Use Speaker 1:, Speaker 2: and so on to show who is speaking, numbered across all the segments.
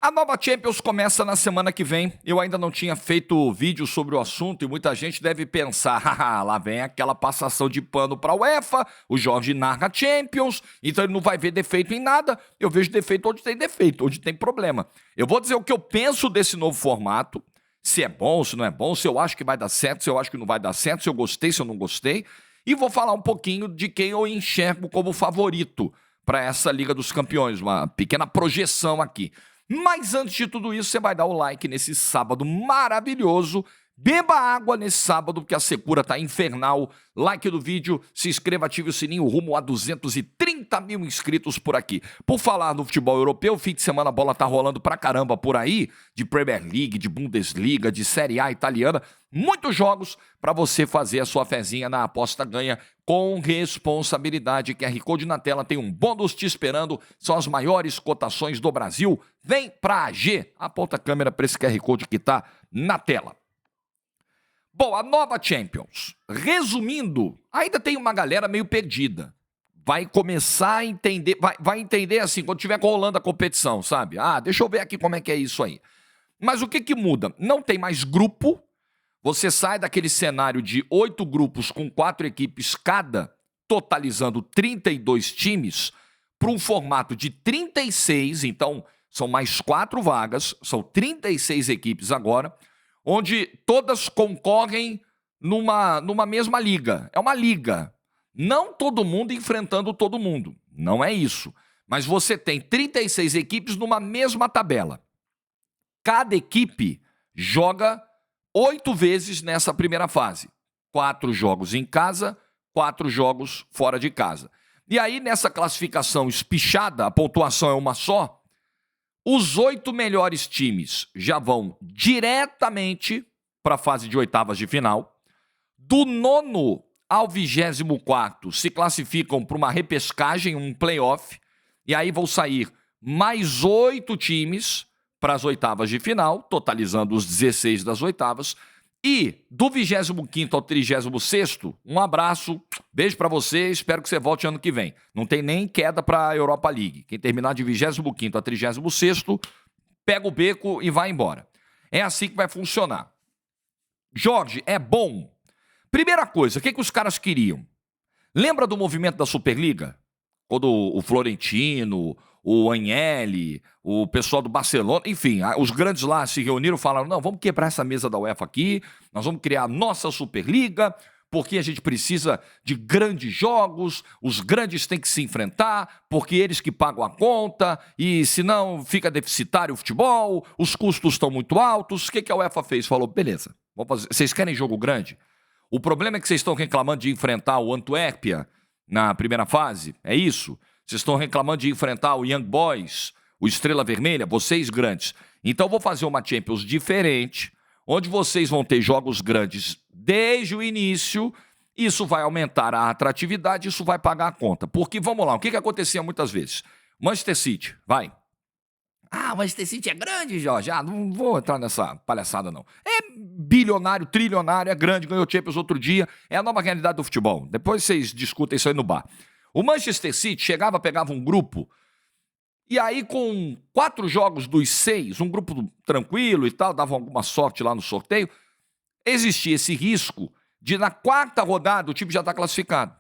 Speaker 1: A nova Champions começa na semana que vem. Eu ainda não tinha feito vídeo sobre o assunto e muita gente deve pensar, haha, lá vem aquela passação de pano para a UEFA, o Jorge narra Champions, então ele não vai ver defeito em nada. Eu vejo defeito, onde tem problema. Eu vou dizer o que eu penso desse novo formato, se é bom, se não é bom, se eu acho que vai dar certo, se eu acho que não vai dar certo, se eu gostei, se eu não gostei. E vou falar um pouquinho de quem eu enxergo como favorito para essa Liga dos Campeões, uma pequena projeção aqui. Mas antes de tudo isso, você vai dar o like nesse sábado maravilhoso. Beba água nesse sábado, porque a secura tá infernal. Like do vídeo, se inscreva, ative o sininho, rumo a 230 mil inscritos por aqui. Por falar no futebol europeu, fim de semana a bola tá rolando pra caramba por aí, de Premier League, de Bundesliga, de Série A italiana. Muitos jogos para você fazer a sua fezinha na aposta ganha com responsabilidade. QR Code na tela, tem um bônus te esperando. São as maiores cotações do Brasil. Vem pra AG. Aponta a câmera para esse QR Code que tá na tela. Bom, a nova Champions. Resumindo, ainda tem uma galera meio perdida. Vai começar a entender, vai entender assim, quando estiver rolando a competição, sabe? Ah, deixa eu ver aqui como é que é isso aí. Mas o que muda? Não tem mais grupo. Você sai daquele cenário de 8 grupos com 4 equipes cada, totalizando 32 times, para um formato de 36, então são mais 4 vagas, são 36 equipes agora, onde todas concorrem numa mesma liga. É uma liga. Não todo mundo enfrentando todo mundo. Não é isso. Mas você tem 36 equipes numa mesma tabela. Cada equipe joga 8 vezes nessa primeira fase. 4 jogos em casa, 4 jogos fora de casa. E aí, nessa classificação espichada, a pontuação é uma só, os 8 melhores times já vão diretamente para a fase de oitavas de final. Do 9º ao 24º se classificam para uma repescagem, um playoff. E aí vão sair mais 8 times para as oitavas de final, totalizando os 16 das oitavas. E do 25º ao 36º, um abraço, beijo para você, espero que você volte ano que vem. Não tem nem queda para a Europa League. Quem terminar de 25º a 36º, pega o beco e vai embora. É assim que vai funcionar. Jorge, é bom? Primeira coisa, o que os caras queriam? Lembra do movimento da Superliga? Quando o Florentino, o Agnelli, o pessoal do Barcelona, enfim, os grandes lá se reuniram e falaram, não, vamos quebrar essa mesa da UEFA aqui, nós vamos criar a nossa Superliga, porque a gente precisa de grandes jogos, os grandes têm que se enfrentar, porque eles que pagam a conta, e senão fica deficitário o futebol, os custos estão muito altos. O que a UEFA fez? Falou, beleza, vamos fazer. Vocês querem jogo grande? O problema é que vocês estão reclamando de enfrentar o Antuérpia na primeira fase, é isso? Vocês estão reclamando de enfrentar o Young Boys, o Estrela Vermelha, vocês grandes. Então vou fazer uma Champions diferente, onde vocês vão ter jogos grandes desde o início. Isso vai aumentar a atratividade, isso vai pagar a conta. Porque, vamos lá, o que acontecia muitas vezes? Manchester City, vai. Ah, Manchester City é grande, Jorge. Ah, não vou entrar nessa palhaçada, não. É bilionário, trilionário, é grande, ganhou Champions outro dia. É a nova realidade do futebol. Depois vocês discutem isso aí no bar. O Manchester City chegava, pegava um grupo, e aí com 4 jogos dos 6, um grupo tranquilo e tal, davam alguma sorte lá no sorteio, existia esse risco de na 4ª rodada o time já estar classificado.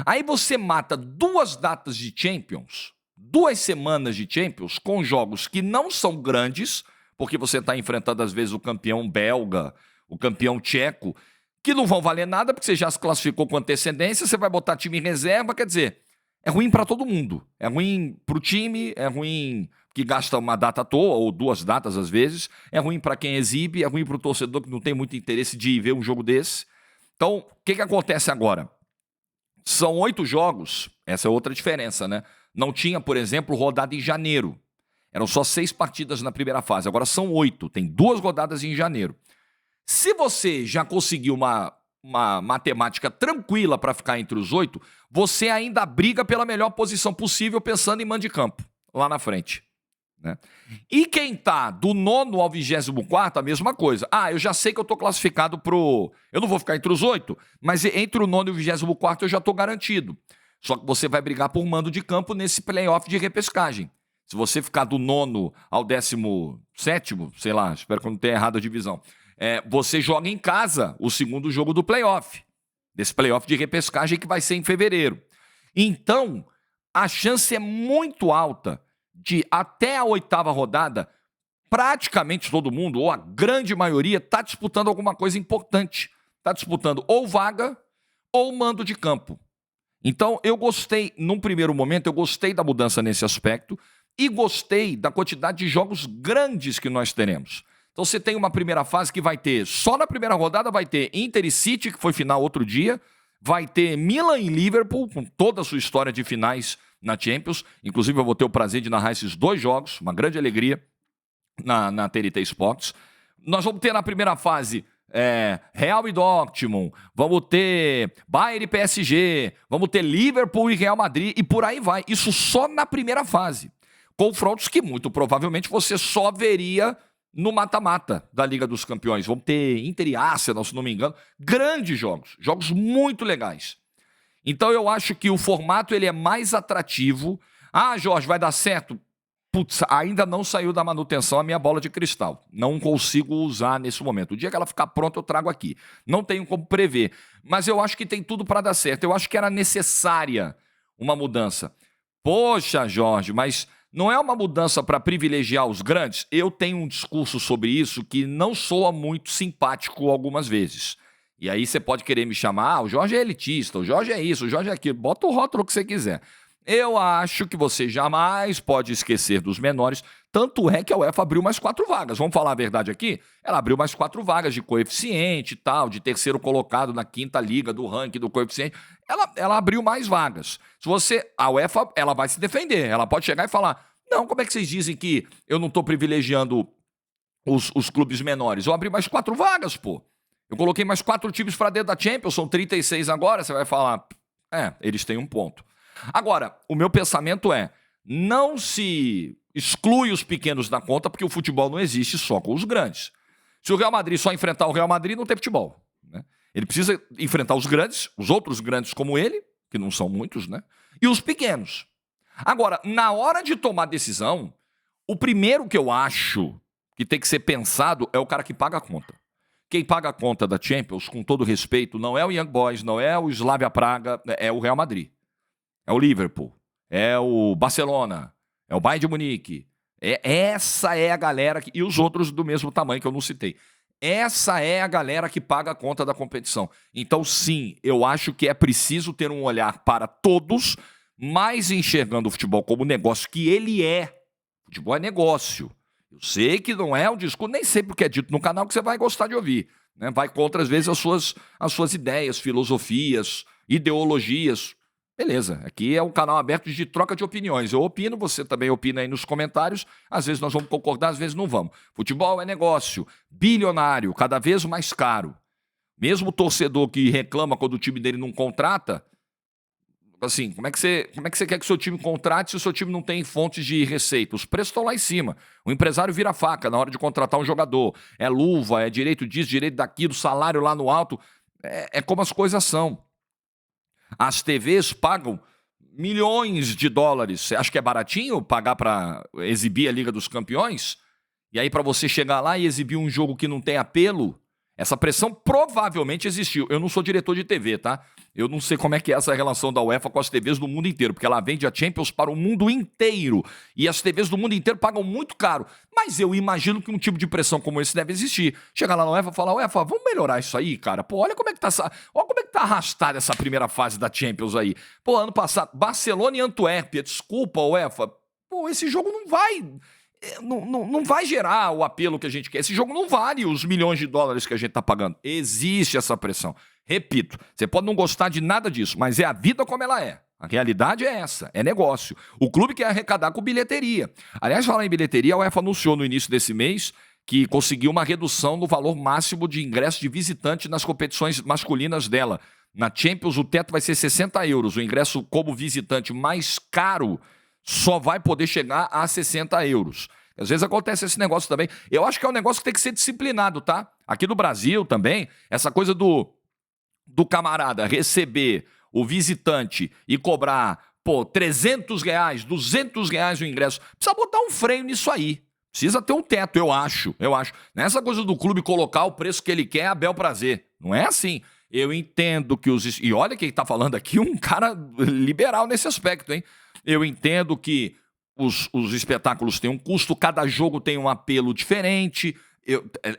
Speaker 1: Aí você mata 2 datas de Champions, 2 semanas de Champions, com jogos que não são grandes, porque você está enfrentando às vezes o campeão belga, o campeão tcheco, que não vão valer nada, porque você já se classificou com antecedência, você vai botar time em reserva, quer dizer, é ruim para todo mundo. É ruim para o time, é ruim que gasta uma data à toa, ou 2 datas às vezes, é ruim para quem exibe, é ruim para o torcedor que não tem muito interesse de ver um jogo desse. Então, o que acontece agora? São 8 jogos, essa é outra diferença, né? Não tinha, por exemplo, rodada em janeiro. Eram só 6 partidas na primeira fase, agora são 8, tem 2 rodadas em janeiro. Se você já conseguiu uma matemática tranquila para ficar entre os 8, você ainda briga pela melhor posição possível pensando em mando de campo, lá na frente. Né? E quem tá do 9º ao 24º, a mesma coisa. Ah, eu já sei que eu tô classificado pro... Eu não vou ficar entre os 8, mas entre o 9º e o 24º eu já tô garantido. Só que você vai brigar por mando de campo nesse playoff de repescagem. Se você ficar do 9º ao 17º, sei lá, espero que eu não tenha errado a divisão, você joga em casa o segundo jogo do playoff, desse playoff de repescagem que vai ser em fevereiro. Então, a chance é muito alta de, até a 8ª rodada, praticamente todo mundo, ou a grande maioria, está disputando alguma coisa importante. Está disputando ou vaga ou mando de campo. Então, eu gostei, num primeiro momento, eu gostei da mudança nesse aspecto e gostei da quantidade de jogos grandes que nós teremos. Então, você tem uma primeira fase que vai ter, só na primeira rodada vai ter Inter e City, que foi final outro dia, vai ter Milan e Liverpool, com toda a sua história de finais na Champions. Inclusive, eu vou ter o prazer de narrar esses 2 jogos, uma grande alegria, na TNT Sports. Nós vamos ter na primeira fase Real e Dortmund, vamos ter Bayern e PSG, vamos ter Liverpool e Real Madrid e por aí vai. Isso só na primeira fase. Confrontos que muito provavelmente você só veria no mata-mata da Liga dos Campeões. Vamos ter Inter e Arsenal, se não me engano. Grandes jogos, jogos muito legais. Então eu acho que o formato ele é mais atrativo. Ah, Jorge, vai dar certo? Putz, ainda não saiu da manutenção a minha bola de cristal. Não consigo usar nesse momento. O dia que ela ficar pronta, eu trago aqui. Não tenho como prever. Mas eu acho que tem tudo para dar certo. Eu acho que era necessária uma mudança. Poxa, Jorge, mas não é uma mudança para privilegiar os grandes? Eu tenho um discurso sobre isso que não soa muito simpático algumas vezes. E aí você pode querer me chamar, o Jorge é elitista, o Jorge é isso, o Jorge é aquilo. Bota o rótulo que você quiser. Eu acho que você jamais pode esquecer dos menores, tanto é que a UEFA abriu mais 4 vagas. Vamos falar a verdade aqui? Ela abriu mais 4 vagas de coeficiente e tal, de terceiro colocado na 5ª liga do ranking do coeficiente. Ela abriu mais vagas. A UEFA, ela vai se defender. Ela pode chegar e falar, não, como é que vocês dizem que eu não estou privilegiando os clubes menores? Eu abri mais 4 vagas, pô. Eu coloquei mais 4 times para dentro da Champions, são 36 agora. Você vai falar, eles têm um ponto. Agora, o meu pensamento não se exclui os pequenos da conta, porque o futebol não existe só com os grandes. Se o Real Madrid só enfrentar o Real Madrid, não tem futebol, né? Ele precisa enfrentar os grandes, os outros grandes como ele, que não são muitos, né? E os pequenos. Agora, na hora de tomar decisão, o primeiro que eu acho que tem que ser pensado é o cara que paga a conta. Quem paga a conta da Champions, com todo respeito, não é o Young Boys, não é o Slavia Praga, é o Real Madrid. É o Liverpool, é o Barcelona, é o Bayern de Munique. Essa é a galera e os outros do mesmo tamanho que eu não citei. Essa é a galera que paga a conta da competição. Então, sim, eu acho que é preciso ter um olhar para todos, mas enxergando o futebol como negócio que ele é. Futebol é negócio. Eu sei que não é um discurso, nem sempre o que é dito no canal que você vai gostar de ouvir, né? Vai contra, às vezes, as suas ideias, filosofias, ideologias. Beleza, aqui é um canal aberto de troca de opiniões. Eu opino, você também opina aí nos comentários. Às vezes nós vamos concordar, às vezes não vamos. Futebol é negócio, bilionário, cada vez mais caro. Mesmo o torcedor que reclama quando o time dele não contrata, assim, como é que você quer que o seu time contrate se o seu time não tem fontes de receita? Os preços estão lá em cima. O empresário vira faca na hora de contratar um jogador. É luva, é direito disso, direito daquilo, salário lá no alto. É como as coisas são. As TVs pagam milhões de dólares. Você acha que é baratinho pagar para exibir a Liga dos Campeões? E aí para você chegar lá e exibir um jogo que não tem apelo? Essa pressão provavelmente existiu. Eu não sou diretor de TV, tá? Eu não sei como é que é essa relação da UEFA com as TVs do mundo inteiro, porque ela vende a Champions para o mundo inteiro. E as TVs do mundo inteiro pagam muito caro. Mas eu imagino que um tipo de pressão como esse deve existir. Chegar lá na UEFA e falar, UEFA, vamos melhorar isso aí, cara? Pô, olha como é que tá arrastada essa primeira fase da Champions aí. Pô, ano passado, Barcelona e Antuérpia, desculpa, UEFA. Pô, esse jogo não vai gerar o apelo que a gente quer. Esse jogo não vale os milhões de dólares que a gente está pagando. Existe essa pressão. Repito, você pode não gostar de nada disso, mas é a vida como ela é. A realidade é essa, é negócio. O clube quer arrecadar com bilheteria. Aliás, falar em bilheteria, a UEFA anunciou no início desse mês que conseguiu uma redução no valor máximo de ingresso de visitante nas competições masculinas dela. Na Champions, o teto vai ser 60 euros. O ingresso como visitante mais caro só vai poder chegar a 60 euros. Às vezes acontece esse negócio também. Eu acho que é um negócio que tem que ser disciplinado, tá? Aqui no Brasil também, essa coisa do camarada receber o visitante e cobrar pô, R$300, R$200 o ingresso. Precisa botar um freio nisso aí. Precisa ter um teto, eu acho. Nessa coisa do clube colocar o preço que ele quer a bel prazer. Não é assim. Eu entendo que os... E olha quem tá falando aqui, um cara liberal nesse aspecto, hein? Eu entendo que os espetáculos têm um custo, cada jogo tem um apelo diferente,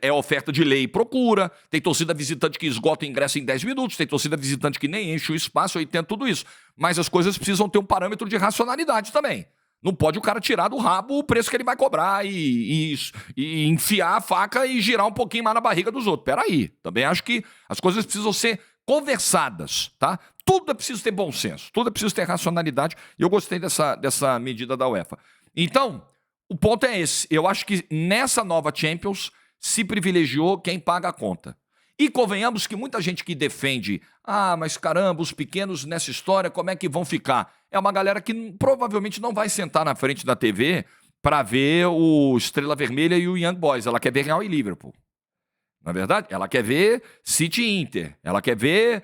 Speaker 1: é oferta de lei e procura, tem torcida visitante que esgota o ingresso em 10 minutos, tem torcida visitante que nem enche o espaço, eu entendo tudo isso. Mas as coisas precisam ter um parâmetro de racionalidade também. Não pode o cara tirar do rabo o preço que ele vai cobrar e enfiar a faca e girar um pouquinho mais na barriga dos outros. Peraí, também acho que as coisas precisam ser conversadas, tá? Tudo é preciso ter bom senso, tudo é preciso ter racionalidade, e eu gostei dessa medida da UEFA. Então, o ponto é esse. Eu acho que nessa nova Champions se privilegiou quem paga a conta. E convenhamos que muita gente que defende, mas caramba, os pequenos nessa história, como é que vão ficar? É uma galera que provavelmente não vai sentar na frente da TV para ver o Estrela Vermelha e o Young Boys. Ela quer ver Real e Liverpool. Não é verdade? Ela quer ver City e Inter. Ela quer ver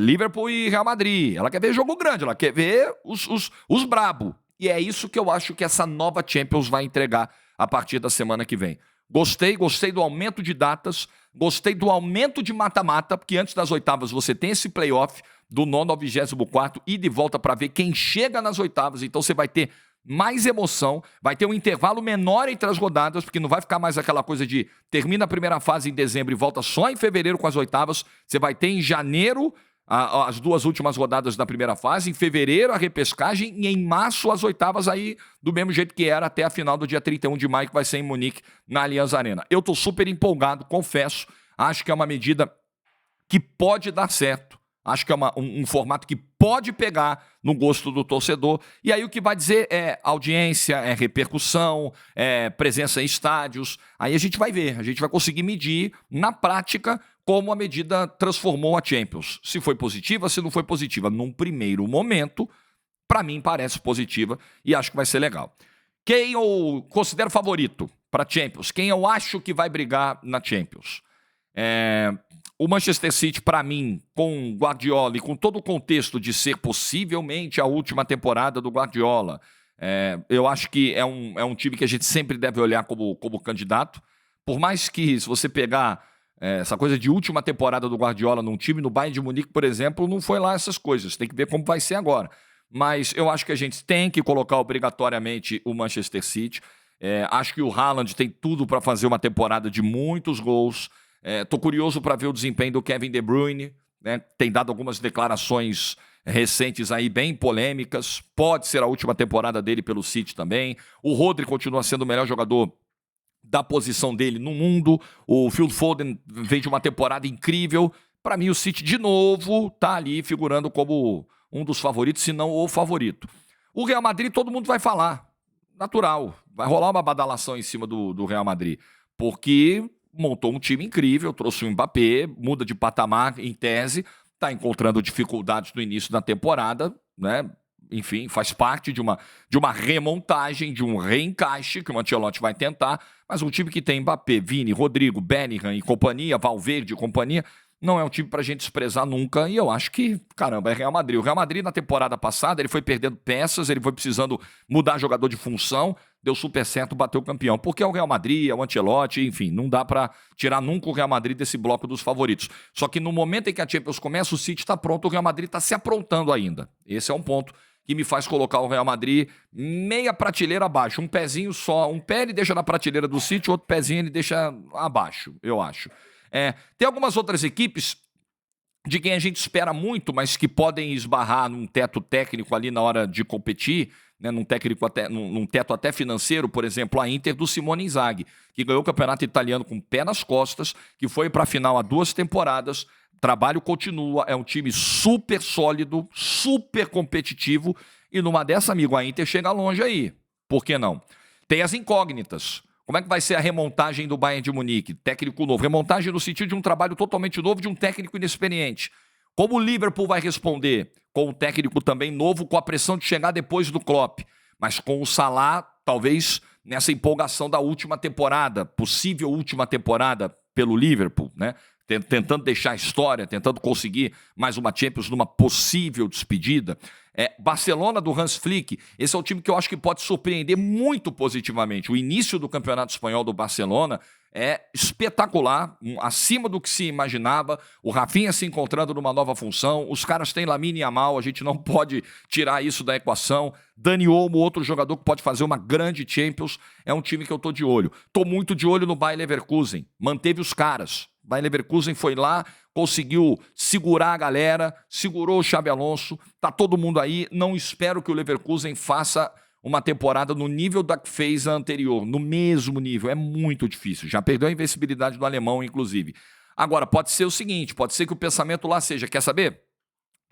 Speaker 1: Liverpool e Real Madrid. Ela quer ver jogo grande. Ela quer ver os brabo. E é isso que eu acho que essa nova Champions vai entregar a partir da semana que vem. Gostei do aumento de datas, gostei do aumento de mata-mata, porque antes das oitavas você tem esse playoff do 9º ao 24º e de volta para ver quem chega nas oitavas, então você vai ter mais emoção, vai ter um intervalo menor entre as rodadas, porque não vai ficar mais aquela coisa de termina a primeira fase em dezembro e volta só em fevereiro com as oitavas, você vai ter em janeiro as duas últimas rodadas da primeira fase, em fevereiro a repescagem e em março as oitavas aí do mesmo jeito que era até a final do dia 31 de maio, que vai ser em Munique, na Allianz Arena. Eu tô super empolgado, confesso, acho que é uma medida que pode dar certo, acho que é um formato que pode pegar no gosto do torcedor, e aí o que vai dizer é audiência, é repercussão, é presença em estádios, aí a gente vai ver, a gente vai conseguir medir na prática como a medida transformou a Champions. Se foi positiva, se não foi positiva. Num primeiro momento, para mim parece positiva e acho que vai ser legal. Quem eu considero favorito para a Champions? Quem eu acho que vai brigar na Champions? O Manchester City, para mim, com o Guardiola e com todo o contexto de ser possivelmente a última temporada do Guardiola, eu acho que é um time que a gente sempre deve olhar como candidato. Por mais que, se você pegar essa coisa de última temporada do Guardiola num time, no Bayern de Munique, por exemplo, não foi lá essas coisas. Tem que ver como vai ser agora. Mas eu acho que a gente tem que colocar obrigatoriamente o Manchester City. Acho que o Haaland tem tudo para fazer uma temporada de muitos gols. Tô curioso para ver o desempenho do Kevin De Bruyne, né? Tem dado algumas declarações recentes aí bem polêmicas. Pode ser a última temporada dele pelo City também. O Rodri continua sendo o melhor jogador da posição dele no mundo. O Phil Foden vem de uma temporada incrível. Para mim, o City, de novo, tá ali figurando como um dos favoritos, se não o favorito. O Real Madrid, todo mundo vai falar. Natural. Vai rolar uma badalação em cima do Real Madrid. Porque montou um time incrível, trouxe o Mbappé, muda de patamar em tese, tá encontrando dificuldades no início da temporada, né? Enfim, faz parte de uma remontagem, de um reencaixe que o Ancelotti vai tentar, mas um time que tem Mbappé, Vini, Rodrigo, Bellingham e companhia, Valverde e companhia, não é um time pra gente desprezar nunca, e eu acho que, caramba, é Real Madrid. O Real Madrid na temporada passada, ele foi perdendo peças, ele foi precisando mudar jogador de função, deu super certo, bateu o campeão, porque é o Real Madrid, é o Ancelotti, enfim, não dá pra tirar nunca o Real Madrid desse bloco dos favoritos. Só que no momento em que a Champions começa, o City tá pronto, o Real Madrid tá se aprontando ainda. Esse é um ponto que me faz colocar o Real Madrid meia prateleira abaixo, um pezinho só, um pé ele deixa na prateleira do City, outro pezinho ele deixa abaixo, eu acho. Tem algumas outras equipes de quem a gente espera muito, mas que podem esbarrar num teto técnico ali na hora de competir, né, num teto até financeiro, por exemplo, a Inter do Simone Inzaghi, que ganhou o campeonato italiano com o pé nas costas, que foi para a final há 2 temporadas, o trabalho continua, é um time super sólido, super competitivo, e numa dessa, amigo, a Inter chega longe aí. Por que não? Tem as incógnitas. Como é que vai ser a remontagem do Bayern de Munique? Técnico novo. Remontagem no sentido de um trabalho totalmente novo de um técnico inexperiente. Como o Liverpool vai responder? Com um técnico também novo, com a pressão de chegar depois do Klopp. Mas com o Salah, talvez nessa empolgação da última temporada, possível última temporada pelo Liverpool, né? Tentando deixar a história, tentando conseguir mais uma Champions numa possível despedida. Barcelona do Hans Flick, esse é o time que eu acho que pode surpreender muito positivamente. O início do Campeonato Espanhol do Barcelona é espetacular, acima do que se imaginava. O Rafinha se encontrando numa nova função, os caras têm Lamine Yamal, a gente não pode tirar isso da equação. Dani Olmo, outro jogador que pode fazer uma grande Champions, é um time que eu tô de olho. Tô muito de olho no Bayer Leverkusen, manteve os caras. Bayer Leverkusen foi lá, conseguiu segurar a galera, segurou o Xabi Alonso, tá todo mundo aí. Não espero que o Leverkusen faça uma temporada no nível da que fez a anterior, no mesmo nível, é muito difícil. Já perdeu a invencibilidade do alemão, inclusive. Agora, pode ser o seguinte, pode ser que o pensamento lá seja, quer saber?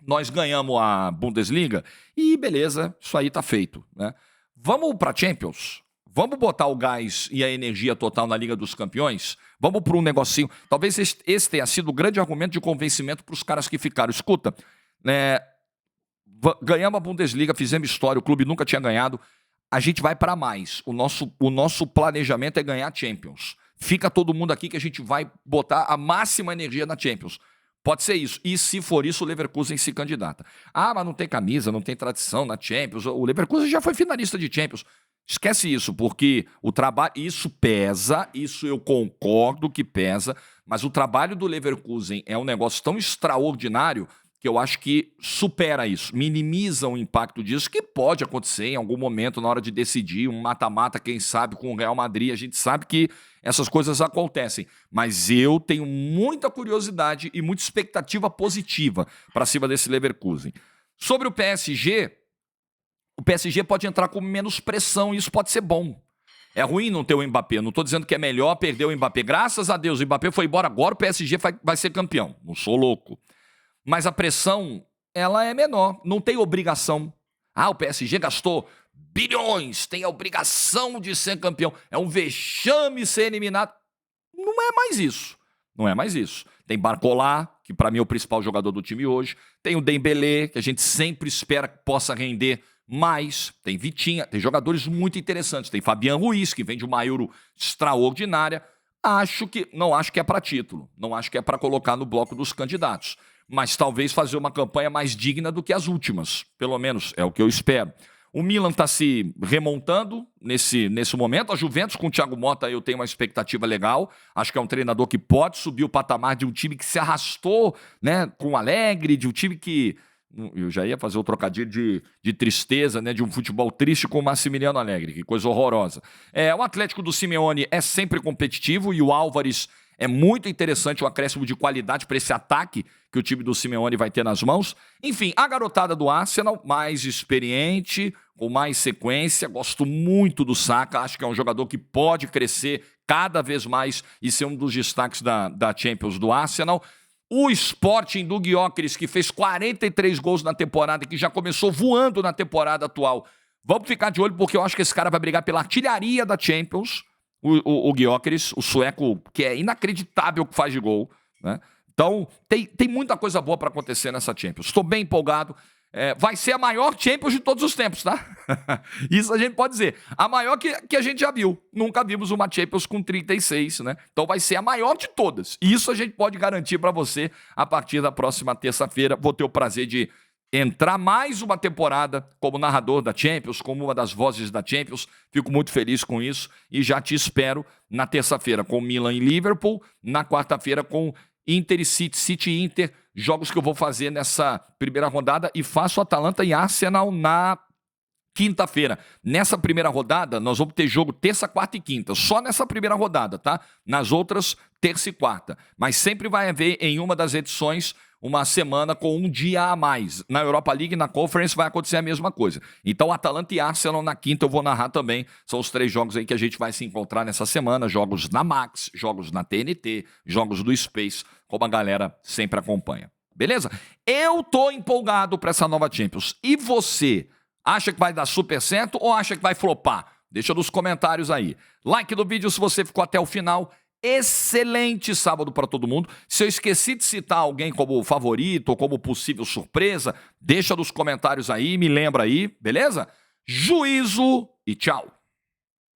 Speaker 1: Nós ganhamos a Bundesliga e beleza, isso aí tá feito, né? Vamos para Champions? Vamos botar o gás e a energia total na Liga dos Campeões? Vamos para um negocinho. Talvez esse tenha sido o grande argumento de convencimento para os caras que ficaram. Escuta, né? Ganhamos a Bundesliga, fizemos história, o clube nunca tinha ganhado. A gente vai para mais. O nosso planejamento é ganhar Champions. Fica todo mundo aqui que a gente vai botar a máxima energia na Champions. Pode ser isso. E se for isso, o Leverkusen se candidata. Ah, mas não tem camisa, não tem tradição na Champions. O Leverkusen já foi finalista de Champions. Esquece isso, porque o trabalho, isso pesa, isso eu concordo que pesa, mas o trabalho do Leverkusen é um negócio tão extraordinário que eu acho que supera isso, minimiza o impacto disso, que pode acontecer em algum momento na hora de decidir um mata-mata, quem sabe, com o Real Madrid. A gente sabe que essas coisas acontecem, mas eu tenho muita curiosidade e muita expectativa positiva para cima desse Leverkusen. Sobre o PSG pode entrar com menos pressão e isso pode ser bom. É ruim não ter o Mbappé, não estou dizendo que é melhor perder o Mbappé. Graças a Deus, o Mbappé foi embora, agora o PSG vai ser campeão. Não sou louco. Mas a pressão, ela é menor, não tem obrigação. Ah, o PSG gastou bilhões, tem a obrigação de ser campeão. É um vexame ser eliminado. Não é mais isso. Não é mais isso. Tem Barcola, que para mim é o principal jogador do time hoje. Tem o Dembélé, que a gente sempre espera que possa render mais. Tem Vitinha, tem jogadores muito interessantes. Tem Fabian Ruiz, que vem de uma Euro extraordinária. Não acho que é para título. Não acho que é para colocar no bloco dos candidatos. Mas talvez fazer uma campanha mais digna do que as últimas. Pelo menos é o que eu espero. O Milan está se remontando nesse momento. A Juventus com o Thiago Motta eu tenho uma expectativa legal. Acho que é um treinador que pode subir o patamar de um time que se arrastou, né, com o Alegre, de um time que... Eu já ia fazer o trocadilho de tristeza, né, de um futebol triste com o Massimiliano Alegre. Que coisa horrorosa. O Atlético do Simeone é sempre competitivo e o Álvares... É muito interessante o acréscimo de qualidade para esse ataque que o time do Simeone vai ter nas mãos. Enfim, a garotada do Arsenal, mais experiente, com mais sequência. Gosto muito do Saka, acho que é um jogador que pode crescer cada vez mais e ser um dos destaques da Champions do Arsenal. O Sporting do Gyökeres, que fez 43 gols na temporada e que já começou voando na temporada atual. Vamos ficar de olho porque eu acho que esse cara vai brigar pela artilharia da Champions. O Gyökeres, o sueco, que é inacreditável que faz de gol, né? Então, tem muita coisa boa para acontecer nessa Champions. Estou bem empolgado. Vai ser a maior Champions de todos os tempos, tá? Isso a gente pode dizer. A maior que a gente já viu. Nunca vimos uma Champions com 36, né? Então vai ser a maior de todas. Isso a gente pode garantir para você a partir da próxima terça-feira. Vou ter o prazer de entrar mais uma temporada como narrador da Champions, como uma das vozes da Champions. Fico muito feliz com isso e já te espero na terça-feira com Milan e Liverpool, na quarta-feira com Inter e City e Inter, jogos que eu vou fazer nessa primeira rodada e faço Atalanta e Arsenal na quinta-feira. Nessa primeira rodada, nós vamos ter jogo terça, quarta e quinta. Só nessa primeira rodada, tá? Nas outras, terça e quarta. Mas sempre vai haver em uma das edições uma semana com um dia a mais. Na Europa League e na Conference vai acontecer a mesma coisa. Então, Atalanta e Arsenal na quinta eu vou narrar também. São os 3 jogos aí que a gente vai se encontrar nessa semana. Jogos na Max, jogos na TNT, jogos do Space, como a galera sempre acompanha. Beleza? Eu tô empolgado para essa nova Champions. E você, acha que vai dar super certo ou acha que vai flopar? Deixa nos comentários aí. Like do vídeo se você ficou até o final. Excelente sábado para todo mundo. Se eu esqueci de citar alguém como favorito ou como possível surpresa, deixa nos comentários aí, me lembra aí, beleza? Juízo e tchau.